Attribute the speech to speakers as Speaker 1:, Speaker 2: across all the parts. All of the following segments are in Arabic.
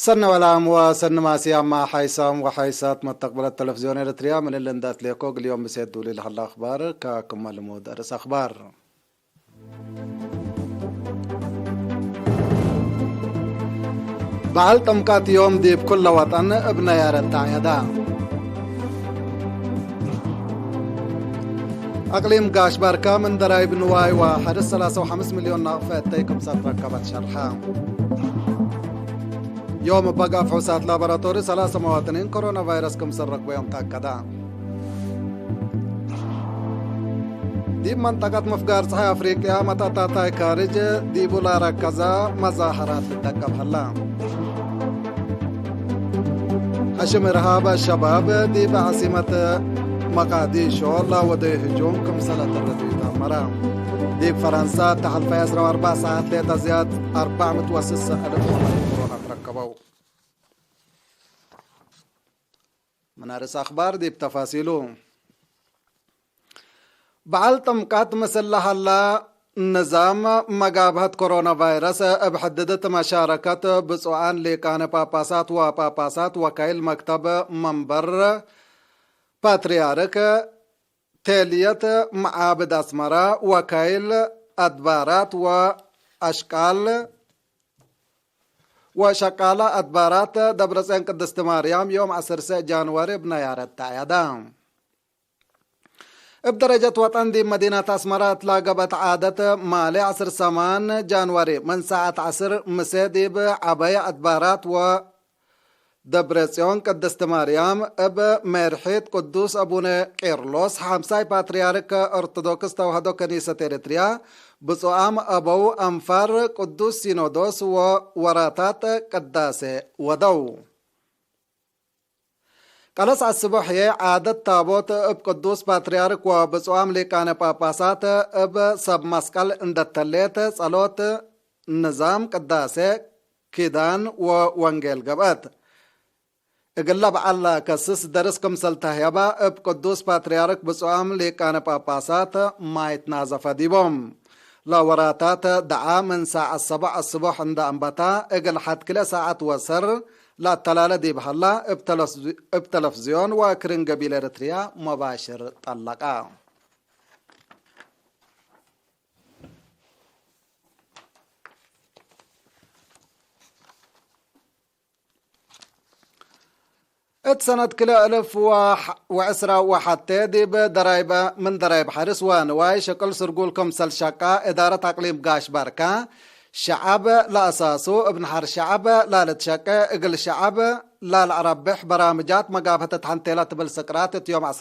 Speaker 1: سنة والعام وسنة ماسيا مع حيسام وحيسات مستقبل التلفزيون الإريتريا من اللندات ليكوغ اليوم بسيدوا لي لحل أخبار ككمال مدرس أخبار. بعل تمكات يوم دي بكل وطن ابن يار التعيدا أقليم قاش باركا من درايب نواي واحد 3.5 مليون نقفة تيكم ركبت شرحا. يوم بقى فحوصات لابراتوري 3 مواطنين كورونا فيروس كم سرق بيوم تأكدا. دي منطقة مفقار صحي أفريقيا متى كارج دي بولا ركزا مظاهرات للدقة بحلا. حشم إرهاب الشباب دي بعاصمة مقاديشو لا ودي هجوم كم سنة الردوية مرام. دي بفرنسا تحل في 4 ساعات ليتا زياد 406,000 كورونا تركبوا. منارس أخبار دي بتفاصيله. بعل تمكات مسلح الله نظام مقابهة كورونا فيروس بحددت مشاركة بسؤال لكان باباسات وباباسات وكيل مكتب منبر باتريارك تالية معابد أسمرة وكيل أدبارات وأشكال وشقالة أدبارات دبرسين قدست مريم يوم 10 جانوري بنيار التعيدام. بدرجة وطن دي مدينة أسمرة تلاقبت عادة مالي 10 سمان جانوري من ساعة 10 مسادي بعباية أدبارات و دبرسيون قدست مريم مرحيت قدوس أبونا كيرلوس حامساي باتريارك أرثوذكس توحدو كنيسة إريتريا بصوام أبو أنفار قدوس سينودوس ووراتات قداسة ودو. قلص الصبح عادة تابوت بقدوس باتريارك وبصوام لكان باباسات سب مسكال اندتلت صلوت نظام قداسة كيدان ووانجيل قبات. اقلب على كسس درسكم سلطهيبا بقدوس باتريارك بصوام لكان باباسات ما يتنازف ديبهم. لا وراتات دعا من ساعة 7 الصبح عند أنبتا اقل حد كلا ساعة وسر لا التلالة دي بحلا ابتلفزيون وكرن قبيل إريتريا مباشر طلقا. سنة كلا 1010 وحتى دي بدرايبة من درايب حرس وانواي شكل سرقولكم سلشاقا إدارة أقليم قاش باركا شعب لا أساسو ابن حر شعب لا لتشاقا اقل شعب لا العربح برامجات مقابهة تحنتيلات بالسكرات يوم 10/7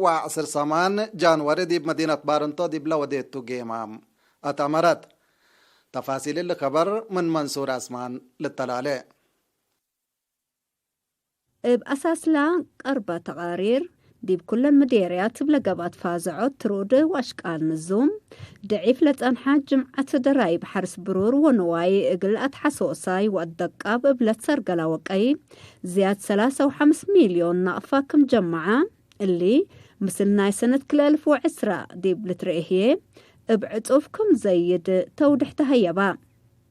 Speaker 1: و10 جانوري دي بمدينة بارنتو دي بلا وديتو جيمام أتمرت. تفاصيل الخبر من منصور أسمان للتلالي.
Speaker 2: بأساس لا قربة تقارير دي بكل المديريات بلقبات فازعود ترود واشكال نزوم دعيف لتنحاج جمعة درايب حرس برور ونواي اقلقت حسوساي والدقاب بلت سرقلا وقاي زياد 3.5 مليون نقفة كم جمعة اللي مثلنا سنة كل 1010 دي بلترئيه ابعطوفكم زيد تودح تهيبا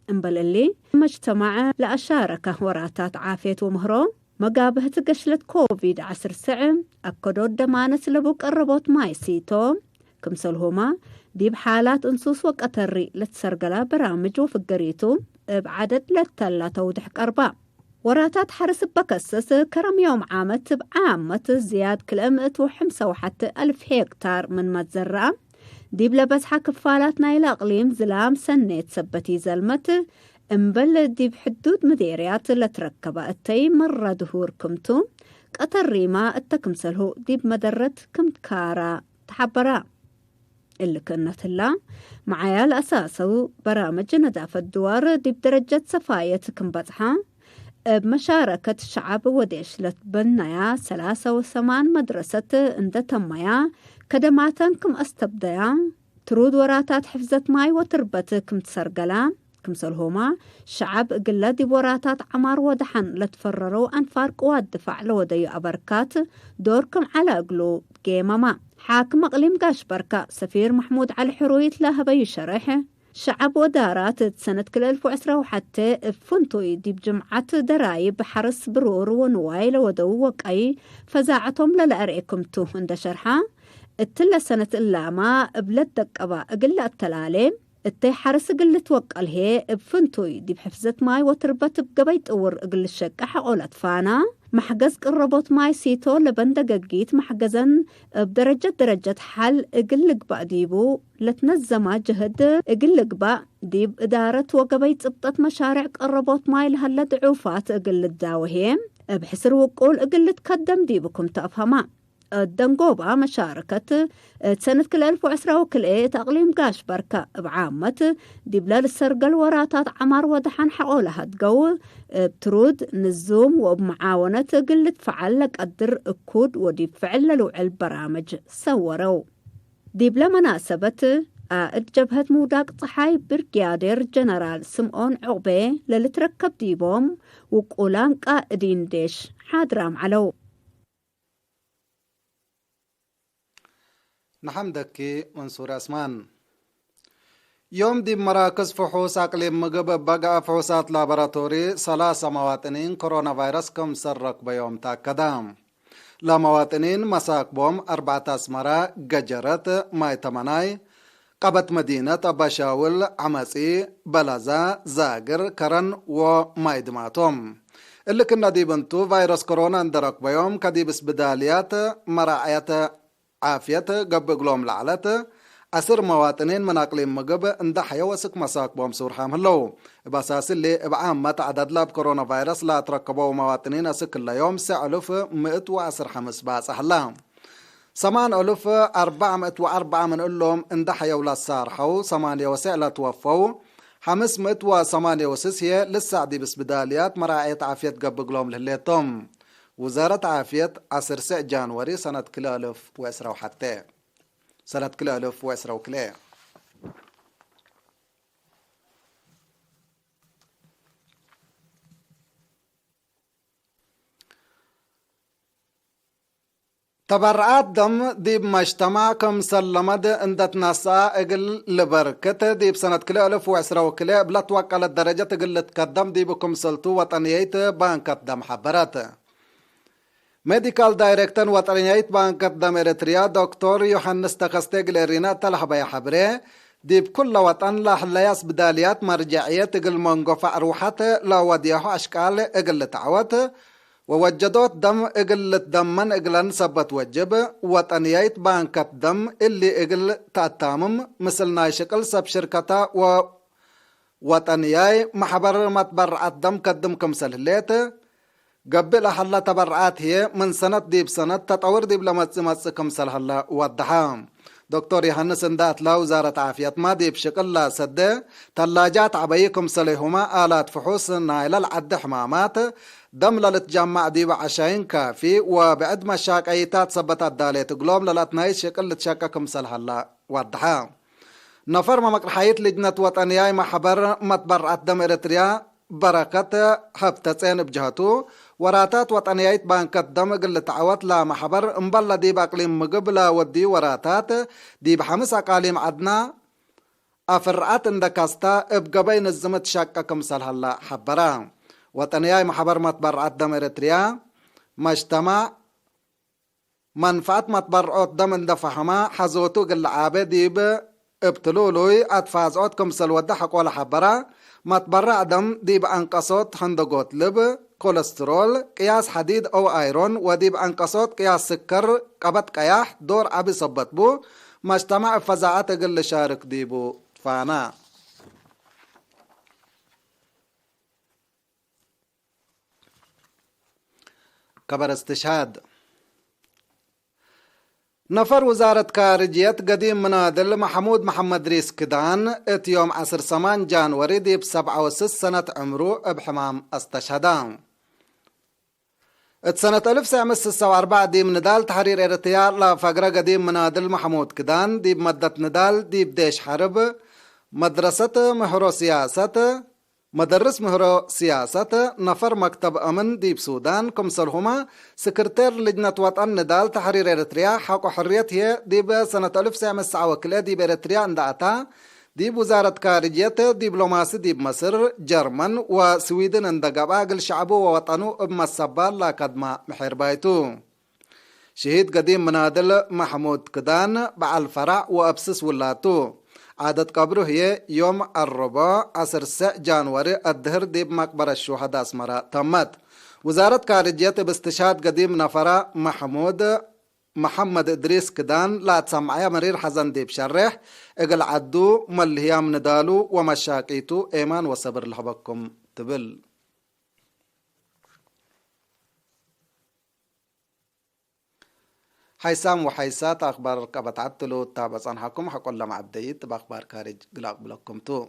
Speaker 2: انبل اللي مجتمع لأشاركه وراتات عافية ومهرو مقابهة قشلة كوفيد 10 أكدوا الدمانة لبوك الربوت مايسيتو كمسلهما دي بحالات انسوس وقتري لتسرقلا برامج وفقريتو بعدد لتلا تودح قربا. وراتات حرس بكسس كرم يوم عامت بعامة زياد كلمة وحمسة وحتى 1000 هكتار من متزرع دي بلبسحة كفالات نايل أقليم زلام سنة تثبتي زلمت انبل دي بحدود مديريات اللي تركبه التي مرة دهور كمتو قطر ريما التكمسلهو دي بمدرة كمتكارا تحبرا اللي كنت الله معايا الأساسو برامج ندافة الدوار دي بدرجة صفاية كمبتحا بمشاركة الشعب وديش لتبنيا 3 مدرسة اند تميا كدماتن كم استبديا ترود وراتات حفظة ماي وتربت كم تسرقلا كمسلهما شعب قلة دي وراتات عمار ودحن لتفرروا أنفار قوات دفاع لودي أبركات دوركم على قلو جيمما حاكم أقليم قاش بركة سفير محمود علي حرويت له بيشرح شعب ودارات سنة كل 2010 وحتى فنتوي ديب جمعة درايب حرس برور ونوايل ودوق أي فزاعتهم للأرئكم تو عند شرحة التلا سنة اللامة بلدك أبا أقل التلالي التي حرس قل توقع هي بفنتوي دي بحفظت ماي وتربت بقبيت اور قل الشقة حقولت فانا محجز قربوت ماي سيتو لبندا قيت محجزا بدرجة حل قل قبا ديبو لتنزم جهد قل قبا ديب إدارة وقبيت ابطت مشاريع قربوت ماي لهلا دعوفات قل الداوهي بحسر وقول قل تقدم ديبكم تفهما الدنقوبة مشاركة سنة كل 2010 وكل تقليم قاش بركة بعامة دي بلال السرقل وراتات عمار ودحان حقولها تقو بترود نزوم وبمعاونة قلة فعل لك قدر الكود ودي فعل لوع البرامج صوروا دي بلا مناسبة جبهة موداق صحاي برقيادير جنرال سمعون عقبي للتركب ديبوم وقولان قائدين ديش حادرام علو
Speaker 1: نحمدك منصور أسمان يوم دي مراكز فحوص أقليم مقب بقى فحوصات لابراتوري 3 مواطنين كورونا فيروس كم سرق بيوم تاكدام لا مواطنين مساك بوم 4 أسمرة قجرت ماي تمناي قبت مدينة بشاول عمسي بلازا زاقر كرن وماي دماتهم اللي كنا دي بنتو فيروس كورونا اندرق بيوم كديبس بداليات مراعيات عافية قب قلوم لعلت أسر مواطنين من أقليم مقب اندحيا وسك مساك بوم سور حام هلو بأساس اللي بعامة عدد لاب كورونا فيروس لا تركبوا مواطنين أسك اليوم 9,115 باس أحلام 8,404 من قلهم اندحيا ولا صارحوا 8 لا توفوا 586 لسه عدي بس بداليات مراعية عافية قب قلوم لهليتهم وزارة عافية 10 جانوري سنة 2010 وحتى سنة 2010 تبرعات دم ديب مجتمع كم سلمد اندت ناسا اقل لبركة ديب سنة 2010 بلا توقع للدرجة تقل تقدم ديبكم سلطو وطنيات بانكت دم حبرات ميديكال دايركتور وطنيات بانكت دم إريتريا دكتور يوحنس تخستيقل إرينا تلحبا يحبري ديب كل وطن لحلياس بداليات مرجعية تقل منقفع روحات لا وديحو أشكال اقل تعوات ووجدوت دم اقل دمن اقلن سبت وجب وطنيات بانكت دم اللي اقل تأتامم مثل نايشكل سب شركتا وطنياي محبر متبرعات دم قدم كمسلهليت قبل حلا تبرعات هي من سنة ديب سنة تطور ديب لمتس كمسل حلا وضحام دكتور يوحنس اندات لا وزارة عافية ما ديب شكل لا سده تلاجات عبيكم سليهما آلات فحوص نايل العد حمامات دم للتجمع ديب عشاين كافي وبعد مشاكيتات سبتات داليت قلوب للاتناي شكل لتشاككم سلحلا وضحام نفر مقرحيت لجنة وطنياي محبر متبرعات دم إريتريا بركة حفتتين بجهتو وراتات وطنيات بانكت دم قل تعوت لا محبر مبلا ديب أقليم مقبلا ودي وراتات ديب 5 أقاليم عدنا أفرعات اندكاستا ابقبين الزمت شاكا كمسال هلا حبرا وطنياي محبر متبرعات دم إريتريا مجتمع منفعت متبرعات دم اندفحما حزوتو قل عابديب ابتلولوي أتفازعوت كمسال ودحق ولا حبرا متبرع دم ديب أنقصوت هندقوت لب كوليسترول قياس حديد أو آيرون وديب أنقصوت قياس سكر قبط قياح دور عبي صبت بو مجتمع فزاعات قل شارك ديبو فانا كبر استشهاد نفر وزارة خارجية قديم منادل محمود محمد ريس كدان ات يوم 10 جانوري ديب 67 سنة عمره بحمام استشهدان ات سنة 1946 ديب ندال تحرير ارتيار لفقرة قديم منادل محمود كدان ديب مدة ندال ديب ديش حرب مدرسة مهرو سياسة مدرس مهرو سياسة نفر مكتب أمن ديب سودان كمسلهما سكرتير لجنة وطن ندال تحرير إريتريا حق حرية هي ديب سنة 1909 ديب إريتريا اندعتا ديب وزارة خارجية دبلوماسي ديب مصر جرمن وسويدن اندقباقل شعبه ووطنه ابما السبال لا قدما محربايتو شهيد قديم منادل محمود كدان بعل فرع وابسس ولاتو عادة قبره هي يوم الرباع 10 جانوري الظهر ديب مقبرة الشهداء اسمرا تمت وزارة خارجية باستشهاد قديم نفرة محمد إدريس كدان لا تسمعي مرير حزن ديب شرح اقل عدو ملهيام ندالو ومشاقيتو ايمان وصبر لحبكم تبل حيسام وحيسات أخبار كبت عدتلو تابس عنحكم حقول لما عبديت بأخبار خارج قلاق بلكم تو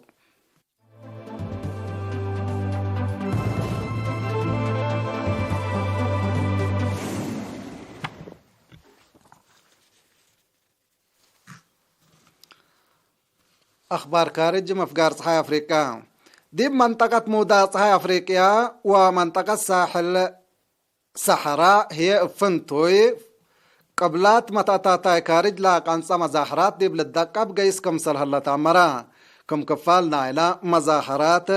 Speaker 1: أخبار خارج مفقار صحي أفريقيا دي منطقة مودا صحي أفريقيا ومنطقة ساحل صحراء هي فنتوي قبلات متاتاي خارج لا قنصة مظاهرات دي بلدقب جيس كم سلهلا تامرا كم كفال نايلا مظاهرات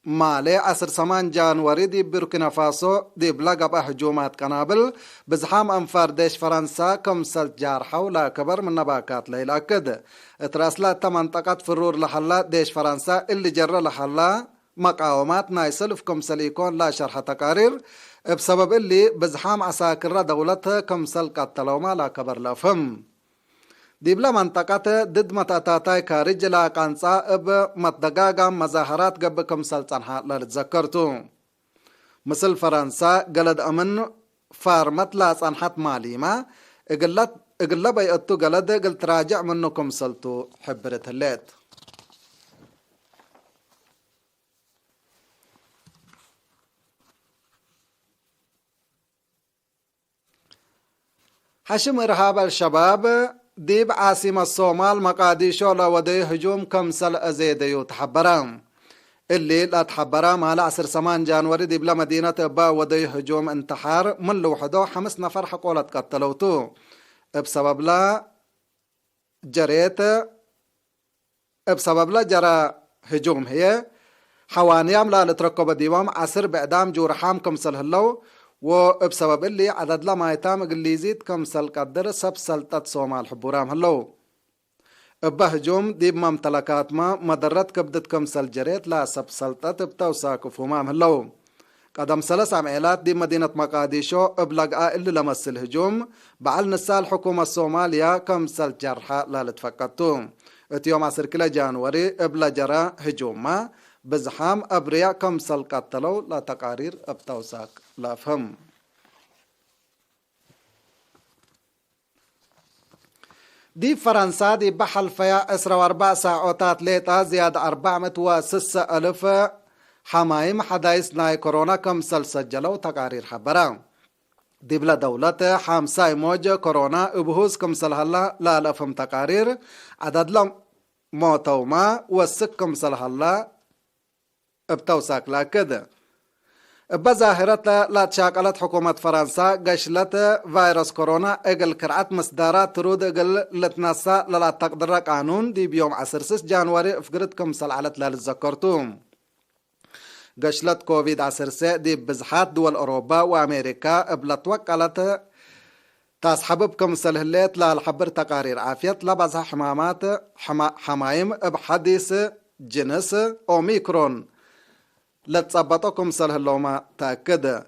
Speaker 1: مالي 10 جانوري دي بوركينا فاسو دي بلقب هجومات قنابل بزحام انفار ديش فرنسا كم سل جارحة ولا كبر من نباكات ليلا كده اتراسلات منطقة فرور لحلا ديش فرنسا اللي جرى لحلا مقاومات نايسلف كم سليكون لا شرح تقارير بسبب اللي بزحام عساكر دولتها كم سل قتلوا ما لا كبر لفهم دي بلا منطقة ضد متاتاي خارج لا قانصا اب متدقاقا مظاهرات قبل كم سل صنحا لتذكرتو مثل فرنسا قلد امن فارمت لا صنحت ماليما اقلب ايقتو قلد قلت راجع منكم سلتو حبرت الليت حشم إرهاب الشباب ديب عاصمة الصومال مقاديشو لودي هجوم كمسل أزيديو تحبرام اللي لا تحبرام على 10 جانوري ديب لمدينة با ودي هجوم انتحار من لوحدو 5 نفر حقولة قتلوتو بسبب لا جرى هجوم هي حوانيام لا لتركب ديوام 10 بإعدام جورحام كمسل هلو وبسبب اللي عدد لما يتام قليزيت كمسل قدر سب سلطة صومال حبورام هلو بهجوم ديب ممتلكات ما مدرت كبدت كمسل جريت لا سب سلطة بتوساك فمام هلو قدم 3 عميلات دي مدينة مقاديشو ابلغا اللي لمس الهجوم بعل نسال حكومة الصوماليا كمسل جرحة لا لتفقدتو اتيوم 10 جانوري ابلا جرى هجوم ما بزحام ابرياء كمسل قتلوا لا تقارير ابتوساك لا فهم دي فرنسا دي بحل فيا 4 ساعات ليتا زياد 406,000 حمايم حدايس ناي كورونا كمسل سجلوا تقارير حبرا دي بلا دولة حامساي موج كورونا ابهوز كمسل هلا لا لفهم تقارير عدد لهم موتوما وسك كمسل هلا ابتوساك لا كده بظاهرة لا تشاكلت حكومة فرنسا قشلت فيروس كورونا اقل كرعت مصدارات ترود اقل لتنسى لا تقدر قانون دي بيوم 10 جانوري افقرتكم سلعلت للذكرتوم قشلت كوفيد 10 دي بزحات دول اوروبا وامريكا ابلت وقلت تاسحببكم سلهليت لا الحبر تقارير عافيت لبزها حمايم بحديث جنس اوميكرون لتصبطكم سلهلوما تأكد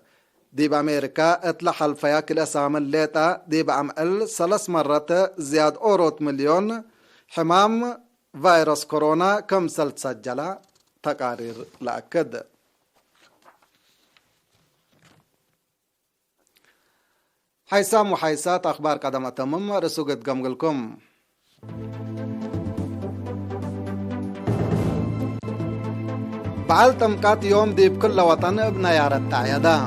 Speaker 1: دي بأمريكا اطلح الفياكل اسام الليتا دي بعمل 3 مرات زياد اوروت مليون حمام فيروس كورونا كم سجل تقارير لأكد حيسام وحيسات أخبار قدمة تمم رسوقت قمقلكم بعل تمقات يوم دي بكل وطن ابن يارت تعيدا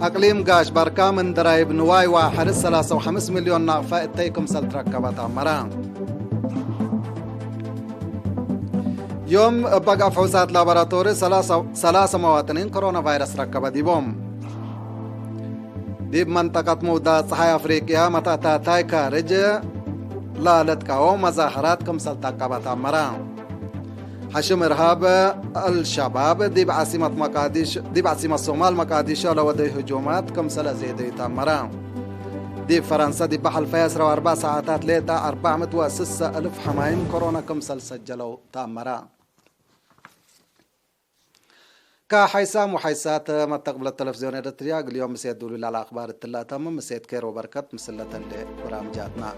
Speaker 1: أقليم قاش بركا من درايب نواي وحرس 3.5 مليون ناقفة اتيكم سلتركبات عمران يوم بقى فحوصات لابراتوري 3 مواطنين كورونا فيروس ركبة ديبوم دي بمنطقة مودا صحي أفريقيا متأتاتاي كارج لا لتكاو مظاهرات كمسل تاقبة تامرا حشم إرهاب الشباب دي بعاصمة الصومال مقاديشو لودي هجومات كمسل زيدي تامرا دي فرنسا دي بحل فيسرا 4 ساعات ليتا 406,000 حمايم كورونا كمسل سجلوا تامرا كحيسام وحيسات ما تقبل التلفزيون الرياض اليوم مسيد دولي على أخبار الثلاثة مسيد كير وبركات مسلة اللي برامجاتنا